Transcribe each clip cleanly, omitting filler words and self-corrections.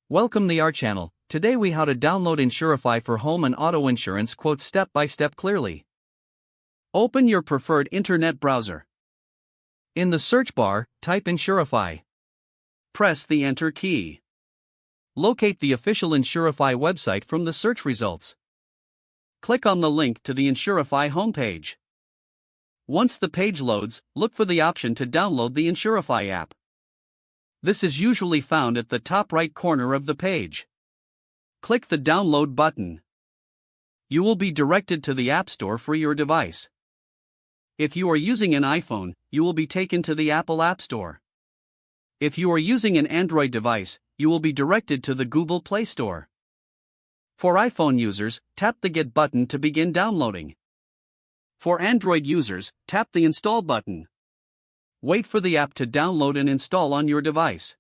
Welcome to our channel. Today we how to download Insurify for home and auto insurance quotes step by step clearly. Open your preferred internet browser. In the search bar, type Insurify. Press the enter key. Locate the official Insurify website from the search results. Click on the link to the Insurify homepage. Once the page loads, look for the option to download the Insurify app. This is usually found at the top right corner of the page. Click the download button. You will be directed to the App Store for your device. If you are using an iPhone, you will be taken to the Apple App Store. If you are using an Android device, you will be directed to the Google Play Store. For iPhone users, tap the Get button to begin downloading. For Android users, tap the Install button. Wait for the app to download and install on your device.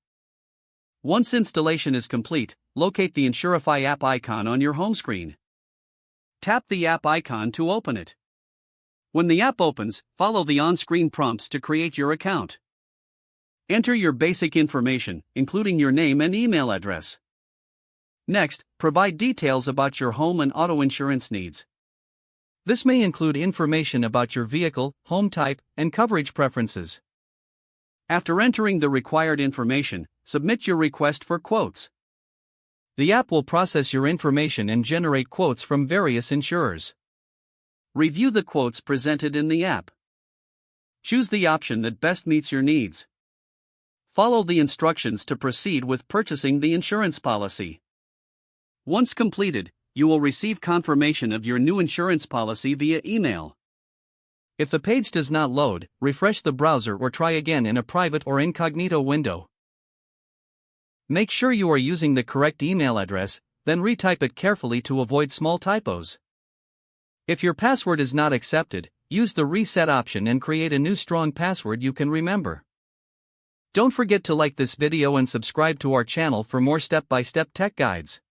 Once installation is complete, locate the Insurify app icon on your home screen. Tap the app icon to open it. When the app opens, follow the on-screen prompts to create your account. Enter your basic information, including your name and email address. Next, provide details about your home and auto insurance needs. This may include information about your vehicle, home type, and coverage preferences. After entering the required information, submit your request for quotes. The app will process your information and generate quotes from various insurers. Review the quotes presented in the app. Choose the option that best meets your needs. Follow the instructions to proceed with purchasing the insurance policy. Once completed, you will receive confirmation of your new insurance policy via email. If the page does not load, refresh the browser or try again in a private or incognito window. Make sure you are using the correct email address, then retype it carefully to avoid small typos. If your password is not accepted, use the reset option and create a new strong password you can remember. Don't forget to like this video and subscribe to our channel for more step-by-step tech guides.